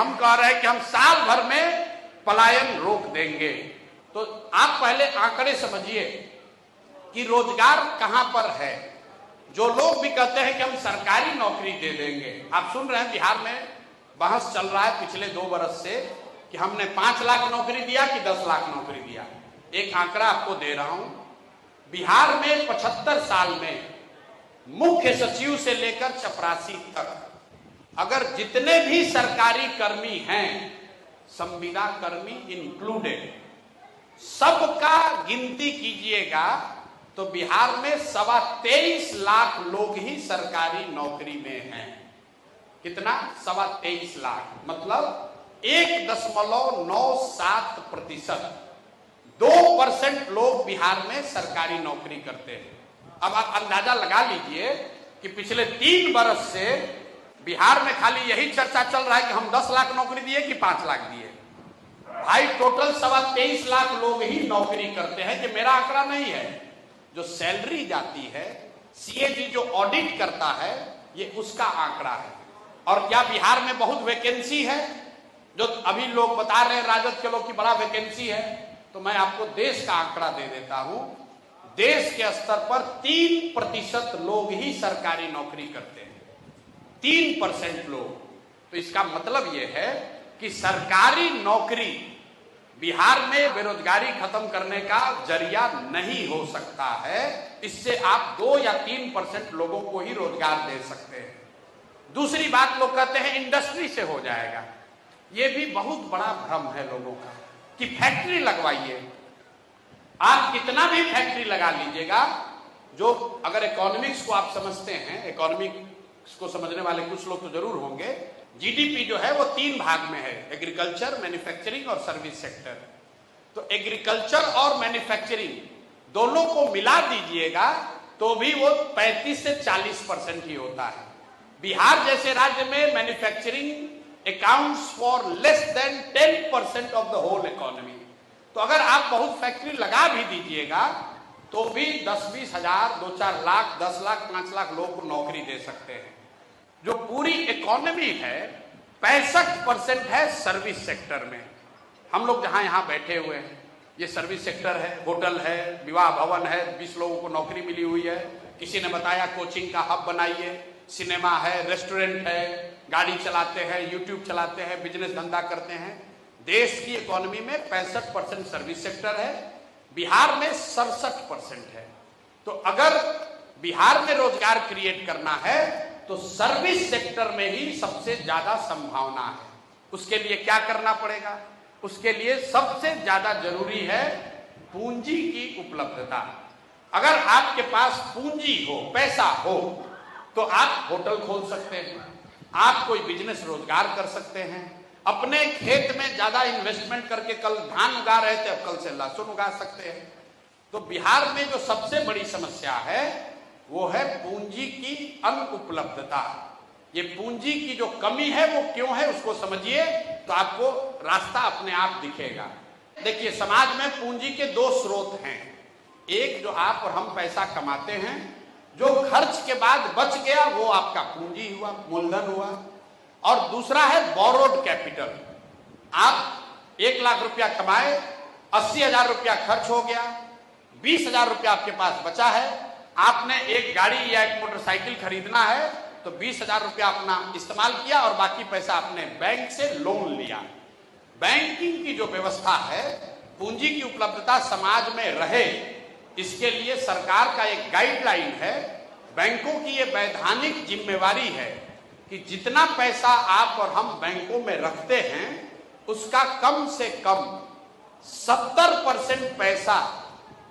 हम कह रहे हैं कि हम साल भर में पलायन रोक देंगे। तो आप पहले आंकड़े समझिए कि रोजगार कहां पर है। जो लोग भी कहते हैं कि हम सरकारी नौकरी दे देंगे, आप सुन रहे हैं बिहार में बहस चल रहा है पिछले 2 बरस से कि हमने 5 लाख नौकरी दिया कि 10 लाख नौकरी दिया। एक आंकड़ा आपको दे रहा हूं, बिहार में 75 साल में मुख्य सचिव से लेकर चपरासी तक अगर जितने भी सरकारी कर्मी हैं, संविदा कर्मी इंक्लूडेड, सबका गिनती कीजिएगा तो बिहार में 23.25 लाख लोग ही सरकारी नौकरी में हैं। कितना? 23.25 लाख, मतलब 1.97%, 2% लोग बिहार में सरकारी नौकरी करते हैं। अब आप अंदाजा लगा लीजिए कि पिछले 3 बरस से बिहार में खाली यही चर्चा चल रहा है कि हम 10 लाख नौकरी दिए कि 5 लाख दिए। भाई टोटल 23.25 लाख लोग ही नौकरी करते हैं। कि मेरा आंकड़ा नहीं है, जो सैलरी जाती है, सीएजी जो ऑडिट करता है, ये उसका आंकड़ा है। और क्या बिहार में बहुत वैकेंसी है? जो अभी लोग बता रहे हैं राजद के लोग की बड़ा वैकेंसी है, तो मैं आपको देश का आंकड़ा दे देता हूं। देश के स्तर पर 3% लोग ही सरकारी नौकरी करते हैं, 3% लोग। तो इसका मतलब यह है कि सरकारी नौकरी बिहार में बेरोजगारी खत्म करने का जरिया नहीं हो सकता है। इससे आप 2 या 3% लोगों को ही रोजगार दे सकते हैं। दूसरी बात, लोग कहते हैं इंडस्ट्री से हो जाएगा। यह भी बहुत बड़ा भ्रम है लोगों का कि फैक्ट्री लगवाइए। आप कितना भी फैक्ट्री लगा लीजिएगा, जो अगर इकोनॉमिक्स को आप समझते हैं, इकोनॉमिक्स को समझने वाले कुछ लोग तो जरूर होंगे, जीडीपी जो है वो 3 भाग में है, एग्रीकल्चर, मैन्युफैक्चरिंग और सर्विस सेक्टर। तो एग्रीकल्चर और मैन्युफैक्चरिंग दोनों को मिला दीजिएगा तो भी वो 35 से 40% ही होता है। बिहार जैसे राज्य में manufacturing accounts for less than 10% of the whole economy. तो अगर आप बहुत फैक्ट्री लगा भी दीजिएगा तो भी 10-20 हजार, 2-4 लाख, 10 लाख, 5 लाख लोगों को नौकरी दे सकते हैं। जो पूरी इकोनॉमी है 65% है सर्विस सेक्टर में। हम लोग जहां यहां बैठे हुए हैं, ये सर्विस सेक्टर है, होटल है, विवाह भवन है, 20 लोगों को नौकरी मिली हुई है। किसी ने बताया कोचिंग का हब बनाइए, सिनेमा है, रेस्टोरेंट है, गाड़ी चलाते हैं, यूट्यूब चलाते हैं, बिजनेस धंधा करते हैं। देश की इकोनॉमी में 65% सर्विस सेक्टर है, बिहार में 67% है। तो अगर बिहार में रोजगार क्रिएट करना है तो सर्विस सेक्टर में ही सबसे ज्यादा संभावना है। उसके लिए क्या करना पड़ेगा? उसके लिए सबसे ज्यादा जरूरी है पूंजी की उपलब्धता। अगर आपके पास पूंजी हो, पैसा हो, तो आप होटल खोल सकते हैं, आप कोई बिजनेस रोजगार कर सकते हैं, अपने खेत में ज्यादा इन्वेस्टमेंट करके कल धान उगा रहे थे, अब कल से लहसुन उगा सकते हैं। तो बिहार में जो सबसे बड़ी समस्या है वो है पूंजी की अनुपलब्धता। ये पूंजी की जो कमी है वो क्यों है उसको समझिए तो आपको रास्ता अपने आप दिखेगा। देखिए, समाज में पूंजी के 2 स्रोत हैं। एक जो आप और हम पैसा कमाते हैं, जो खर्च के बाद बच गया वो आपका पूंजी हुआ, मूलधन हुआ। और दूसरा है बोरोड कैपिटल। आप 1 लाख रुपया कमाए, 80,000 रुपया खर्च हो गया, 20,000 रुपया आपके पास बचा है, आपने एक गाड़ी या एक मोटरसाइकिल खरीदना है तो 20,000 रुपया अपना इस्तेमाल किया और बाकी पैसा आपने बैंक से लोन लिया। बैंकिंग की जो व्यवस्था है, पूंजी की उपलब्धता समाज में रहे, इसके लिए सरकार का एक गाइडलाइन है। बैंकों की ये वैधानिक जिम्मेवारी है कि जितना पैसा आप और हम बैंकों में रखते हैं उसका कम से कम 70% पैसा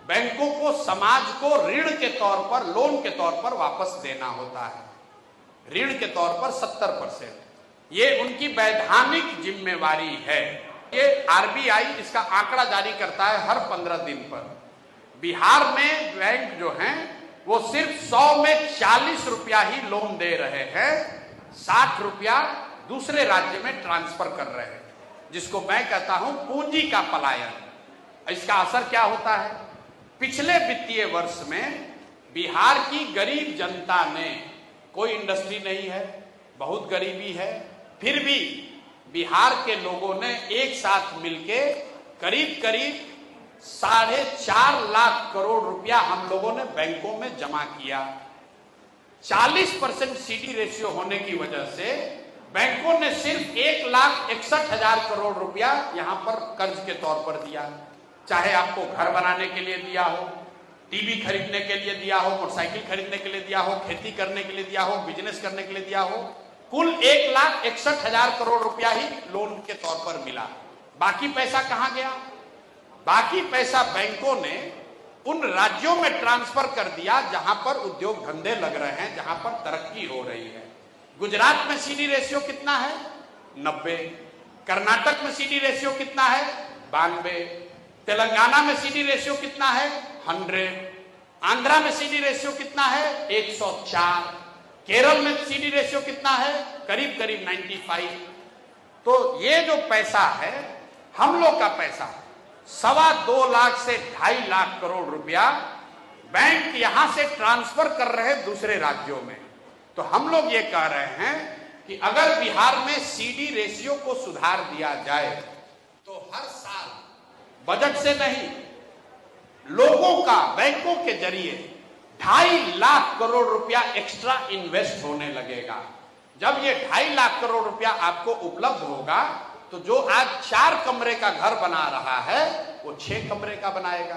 बैंकों को, समाज को ऋण के तौर पर, लोन के तौर पर वापस देना होता है। ऋण के तौर पर 70%, ये उनकी वैधानिक जिम्मेवारी है। ये आरबीआई इसका आंकड़ा जारी करता है हर 15 दिन पर। बिहार में बैंक जो हैं वो सिर्फ 100 में 40 रुपया ही लोन दे रहे हैं, 60 रुपया दूसरे राज्य में ट्रांसफर कर रहे हैं, जिसको मैं कहता हूं पूंजी का पलायन। इसका असर क्या होता है? पिछले वित्तीय वर्ष में बिहार की गरीब जनता ने, कोई इंडस्ट्री नहीं है, बहुत गरीबी है, फिर भी बिहार के लोगों ने एक साथ मिलके करीब करीब 4.5 लाख करोड़ रुपया हम लोगों ने बैंकों में जमा किया। 40% सीडी रेशियो होने की वजह से बैंकों ने सिर्फ 1,61,000 करोड़ रुपया यहां पर कर्ज के तौर पर दिया। चाहे आपको घर बनाने के लिए दिया हो, टीवी खरीदने के लिए दिया हो, मोटरसाइकिल खरीदने के लिए दिया हो, खेती करने के लिए दिया हो, बिजनेस करने के लिए दिया हो, कुल 1,61,000 करोड़ रुपया ही लोन के तौर पर मिला। बाकी पैसा कहां गया? बाकी पैसा बैंकों ने उन राज्यों में ट्रांसफर कर दिया जहां पर उद्योग धंधे लग रहे हैं, जहां पर तरक्की हो रही है। गुजरात में सीडी रेशियो कितना है? 90। कर्नाटक में सीडी रेशियो कितना है? 92। तेलंगाना में सीडी रेशियो कितना है? 100। आंध्रा में सीडी रेशियो कितना है? 104। केरल में सीडी रेशियो कितना है? करीब करीब 95। तो ये जो पैसा है, हम लोग का पैसा 2.25 लाख से 2.5 लाख करोड़ रुपया बैंक यहां से ट्रांसफर कर रहे दूसरे राज्यों में। तो हम लोग ये कह रहे हैं कि अगर बिहार में सीडी रेशियो को सुधार दिया जाए तो हर साल बजट से नहीं, लोगों का बैंकों के जरिए 2.5 लाख करोड़ रुपया एक्स्ट्रा इन्वेस्ट होने लगेगा। जब ये 2.5 लाख करोड़ रुपया आपको उपलब्ध होगा तो जो आज 4 कमरे का घर बना रहा है वो 6 कमरे का बनाएगा।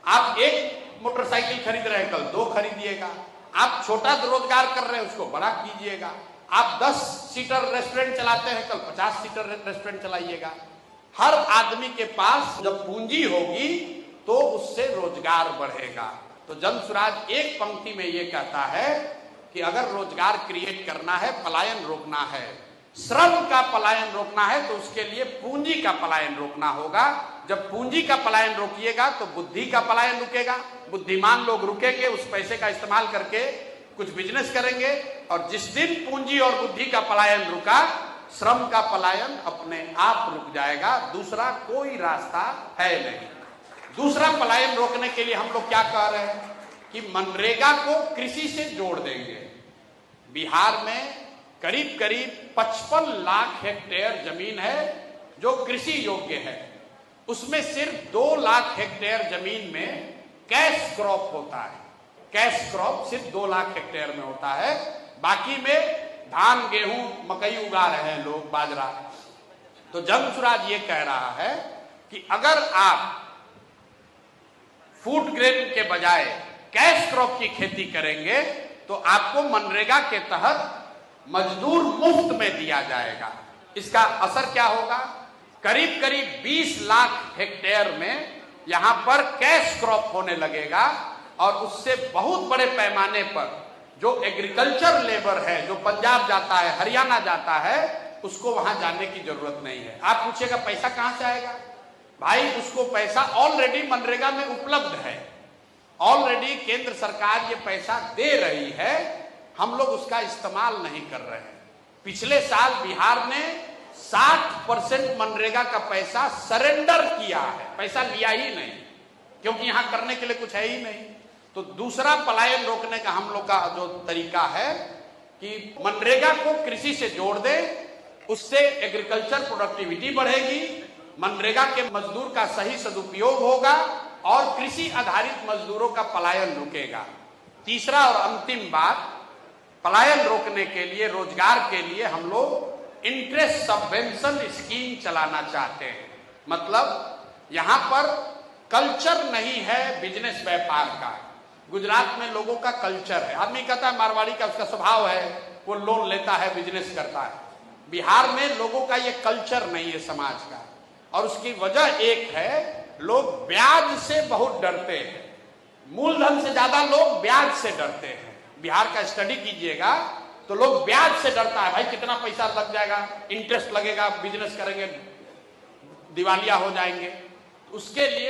आप एक मोटरसाइकिल खरीद रहे हैं, कल 2 खरीदिएगा। आप छोटा रोजगार कर रहे हैं, उसको बड़ा कीजिएगा। आप 10 सीटर रेस्टोरेंट चलाते हैं, कल 50 सीटर रेस्टोरेंट चलाइएगा। हर आदमी के पास जब पूंजी होगी तो उससे रोजगार बढ़ेगा। तो जन स्वराज एक पंक्ति में ये कहता है कि अगर रोजगार क्रिएट करना है, पलायन रोकना है, श्रम का पलायन रोकना है, तो उसके लिए पूंजी का पलायन रोकना होगा। जब पूंजी का पलायन रोकिएगा तो बुद्धि का पलायन रुकेगा। बुद्धिमान लोग रुकेंगे, उस पैसे का इस्तेमाल करके कुछ बिजनेस करेंगे। और जिस दिन पूंजी और बुद्धि का पलायन रुका, श्रम का पलायन अपने आप रुक जाएगा। दूसरा कोई रास्ता है नहीं। दूसरा पलायन रोकने के लिए हम लोग क्या कह रहे हैं कि मनरेगा को कृषि से जोड़ देंगे। बिहार में करीब करीब 55 लाख हेक्टेयर जमीन है जो कृषि योग्य है। उसमें सिर्फ 2 लाख हेक्टेयर जमीन में कैश क्रॉप होता है। कैश क्रॉप सिर्फ 2 लाख हेक्टेयर में होता है। बाकी में धान, गेहूं, मकई उगा रहे हैं लोग, बाजरा। तो जन स्वराज ये कह रहा है कि अगर आप फूड ग्रेन के बजाय कैश क्रॉप की खेती करेंगे तो आपको मनरेगा के तहत मजदूर मुफ्त में दिया जाएगा। इसका असर क्या होगा? करीब करीब 20 लाख हेक्टेयर में यहां पर कैश क्रॉप होने लगेगा और उससे बहुत बड़े पैमाने पर जो एग्रीकल्चर लेबर है, जो पंजाब जाता है, हरियाणा जाता है, उसको वहां जाने की जरूरत नहीं है। आप पूछेगा पैसा कहां से आएगा? भाई, उसको पैसा ऑलरेडी मनरेगा में उपलब्ध है। ऑलरेडी केंद्र सरकार ये पैसा दे रही है, हम लोग उसका इस्तेमाल नहीं कर रहे हैं। पिछले साल बिहार ने 60% मनरेगा का पैसा सरेंडर किया है, पैसा लिया ही नहीं, क्योंकि यहां करने के लिए कुछ है ही नहीं। तो दूसरा पलायन रोकने का हम लोग का जो तरीका है कि मनरेगा को कृषि से जोड़ दे, उससे एग्रीकल्चर प्रोडक्टिविटी बढ़ेगी, मनरेगा के मजदूर का सही सदुपयोग होगा और कृषि आधारित मजदूरों का पलायन रुकेगा। तीसरा और अंतिम बात, पलायन रोकने के लिए, रोजगार के लिए हम लोग इंटरेस्ट सबवेंशन स्कीम चलाना चाहते हैं। मतलब यहां पर कल्चर नहीं है बिजनेस व्यापार का। गुजरात में लोगों का कल्चर है, आदमी कहता है मारवाड़ी का उसका स्वभाव है, वो लोन लेता है, बिजनेस करता है। बिहार में लोगों का ये कल्चर नहीं है समाज का, और उसकी वजह एक है, लोग ब्याज से बहुत डरते हैं। मूलधन से ज्यादा लोग ब्याज से डरते हैं। बिहार का स्टडी कीजिएगा तो लोग ब्याज से डरता है, भाई कितना पैसा लग जाएगा, इंटरेस्ट लगेगा, बिजनेस करेंगे दिवालिया हो जाएंगे। उसके लिए